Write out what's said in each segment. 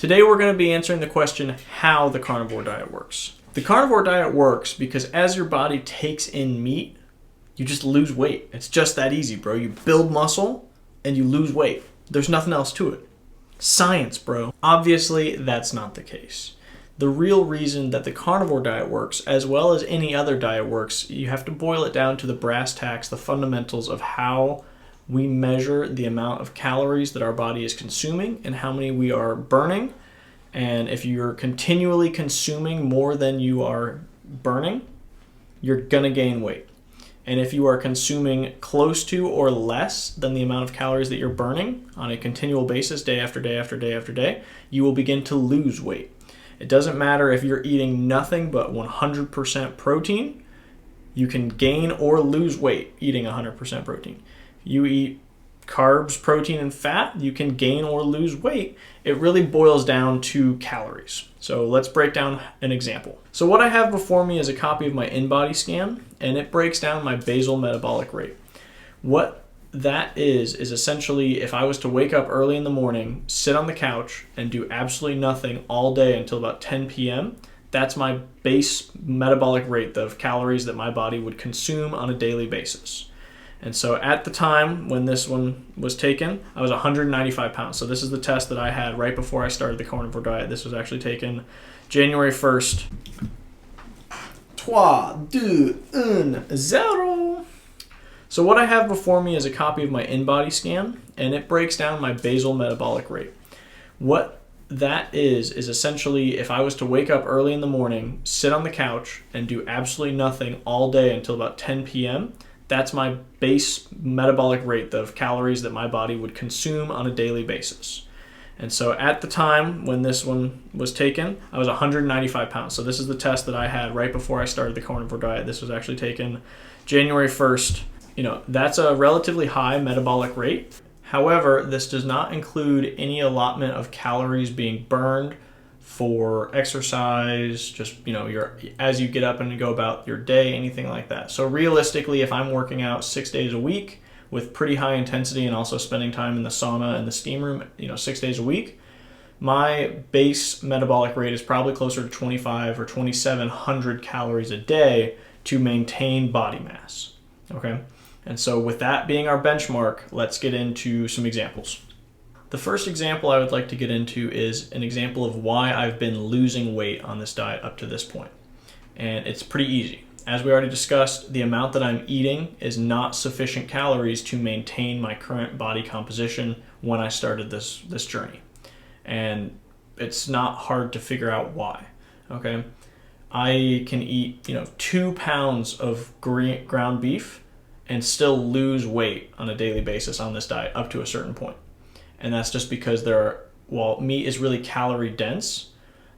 Today we're going to be answering the question how the carnivore diet works. The carnivore diet works because as your body takes in meat, you just lose weight. It's just that easy, bro. You build muscle and you lose weight. There's nothing else to it. Science, bro. Obviously, that's not the case. The real reason that the carnivore diet works, as well as any other diet works, you have to boil it down to the brass tacks, the fundamentals of how we measure the amount of calories that our body is consuming and how many we are burning. And if you're continually consuming more than you are burning, you're going to gain weight. And if you are consuming close to or less than the amount of calories that you're burning on a continual basis, day after day after day after day, you will begin to lose weight. It doesn't matter if you're eating nothing but 100% protein, you can gain or lose weight eating 100% protein. You eat carbs, protein, and fat, you can gain or lose weight. It really boils down to calories. So let's break down an example. So what I have before me is a copy of my InBody scan, and it breaks down my basal metabolic rate. What that is essentially if I was to wake up early in the morning, sit on the couch, and do absolutely nothing all day until about 10 p.m., that's my base metabolic rate of calories that my body would consume on a daily basis. And so at the time when this one was taken, I was 195 pounds. So this is the test that I had right before I started the carnivore diet. This was actually taken January 1st. 3, 2, 1, 0. So what I have before me is a copy of my InBody scan, and it breaks down my basal metabolic rate. What that is essentially if I was to wake up early in the morning, sit on the couch, and do absolutely nothing all day until about 10 p.m., that's my base metabolic rate of calories that my body would consume on a daily basis. And so at the time when this one was taken, I was 195 pounds. So this is the test that I had right before I started the carnivore diet. This was actually taken January 1st. That's a relatively high metabolic rate. However, this does not include any allotment of calories being burned for exercise, just as you get up and go about your day, anything like that. So realistically, if I'm working out 6 days a week with pretty high intensity and also spending time in the sauna and the steam room, 6 days a week, my base metabolic rate is probably closer to 25 or 2,700 calories a day to maintain body mass. Okay, and so with that being our benchmark, let's get into some examples. The first example I would like to get into is an example of why I've been losing weight on this diet up to this point. And it's pretty easy. As we already discussed, the amount that I'm eating is not sufficient calories to maintain my current body composition when I started this journey. And it's not hard to figure out why. Okay, I can eat 2 pounds of ground beef and still lose weight on a daily basis on this diet up to a certain point. And that's just because while meat is really calorie dense,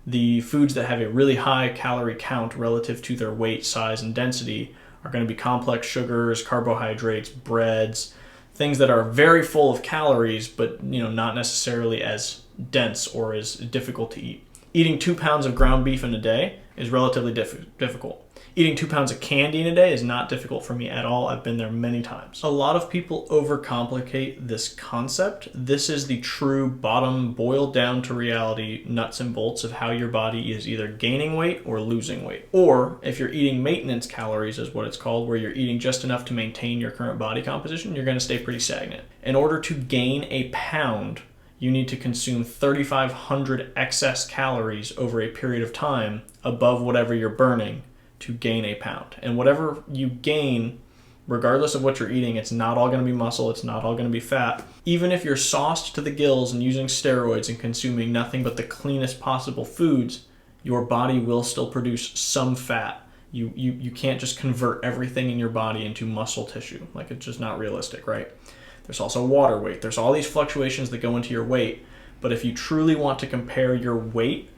the foods that have a really high calorie count relative to their weight, size, and density are going to be complex sugars, carbohydrates, breads, things that are very full of calories, but not necessarily as dense or as difficult to eat. Eating 2 pounds of ground beef in a day is relatively difficult. Eating 2 pounds of candy in a day is not difficult for me at all. I've been there many times. A lot of people overcomplicate this concept. This is the true bottom, boiled down to reality, nuts and bolts of how your body is either gaining weight or losing weight. Or if you're eating maintenance calories is what it's called, where you're eating just enough to maintain your current body composition, you're going to stay pretty stagnant. In order to gain a pound, you need to consume 3,500 excess calories over a period of time above whatever you're burning to gain a pound. And whatever you gain, regardless of what you're eating, it's not all going to be muscle, it's not all going to be fat. Even if you're sauced to the gills and using steroids and consuming nothing but the cleanest possible foods, your body will still produce some fat. You can't just convert everything in your body into muscle tissue. Like, it's just not realistic, right? There's also water weight. There's all these fluctuations that go into your weight. But if you truly want to compare your weight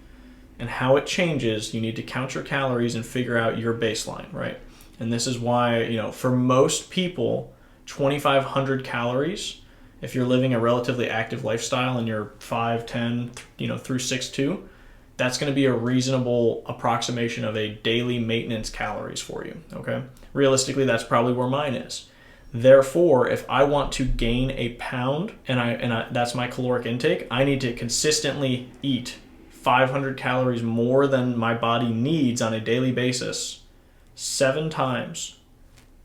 and how it changes, you need to count your calories and figure out your baseline, right? And this is why, for most people, 2,500 calories, if you're living a relatively active lifestyle and you're 5'10", through 6'2", that's going to be a reasonable approximation of a daily maintenance calories for you, okay? Realistically, that's probably where mine is. Therefore, if I want to gain a pound and that's my caloric intake, I need to consistently eat 500 calories more than my body needs on a daily basis 7 times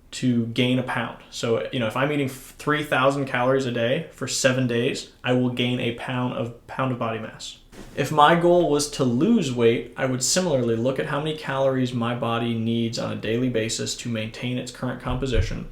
to gain a pound. So, if I'm eating 3,000 calories a day for 7 days, I will gain a pound of body mass. If my goal was to lose weight, I would similarly look at how many calories my body needs on a daily basis to maintain its current composition.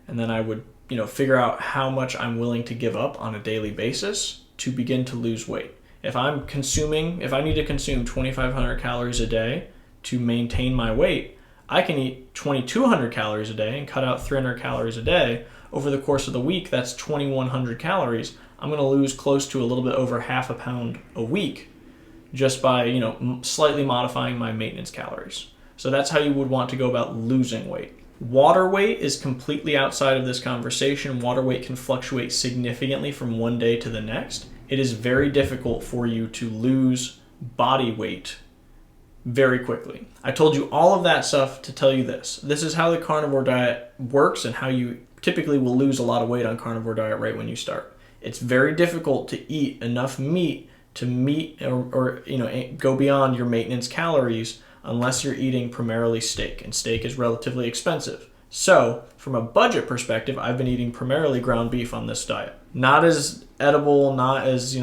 And then I would, figure out how much I'm willing to give up on a daily basis to begin to lose weight. If I need to consume 2,500 calories a day to maintain my weight, I can eat 2,200 calories a day and cut out 300 calories a day. Over the course of the week, that's 2,100 calories. I'm going to lose close to a little bit over half a pound a week just by, slightly modifying my maintenance calories. So that's how you would want to go about losing weight. Water weight is completely outside of this conversation. Water weight can fluctuate significantly from one day to the next. It is very difficult for you to lose body weight very quickly. I told you all of that stuff to tell you this. This is how the carnivore diet works and how you typically will lose a lot of weight on carnivore diet right when you start. It's very difficult to eat enough meat to meet or go beyond your maintenance calories unless you're eating primarily steak, and steak is relatively expensive. So, from a budget perspective, I've been eating primarily ground beef on this diet. Not as edible, not as,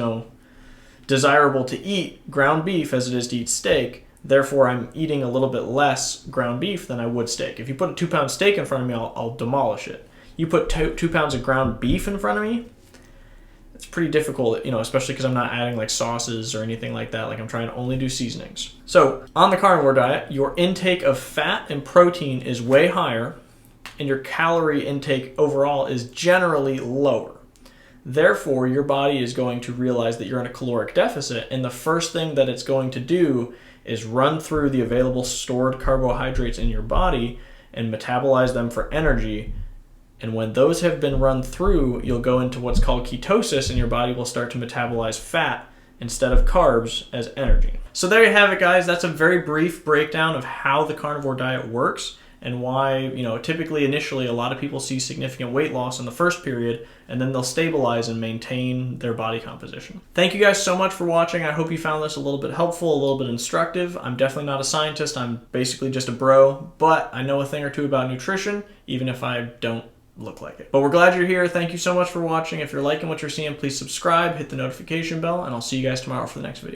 desirable to eat ground beef as it is to eat steak. Therefore, I'm eating a little bit less ground beef than I would steak. If you put a 2-pound steak in front of me, I'll demolish it. You put 2 pounds of ground beef in front of me, it's pretty difficult, especially because I'm not adding like sauces or anything like that. Like I'm trying to only do seasonings. So on the carnivore diet, your intake of fat and protein is way higher and your calorie intake overall is generally lower. Therefore, your body is going to realize that you're in a caloric deficit, and the first thing that it's going to do is run through the available stored carbohydrates in your body and metabolize them for energy. And when those have been run through, you'll go into what's called ketosis, and your body will start to metabolize fat instead of carbs as energy. So there you have it, guys. That's a very brief breakdown of how the carnivore diet works and why, typically initially a lot of people see significant weight loss in the first period, and then they'll stabilize and maintain their body composition. Thank you guys so much for watching. I hope you found this a little bit helpful, a little bit instructive. I'm definitely not a scientist. I'm basically just a bro, but I know a thing or two about nutrition, even if I don't look like it. But we're glad you're here. Thank you so much for watching. If you're liking what you're seeing, please subscribe, hit the notification bell, and I'll see you guys tomorrow for the next video.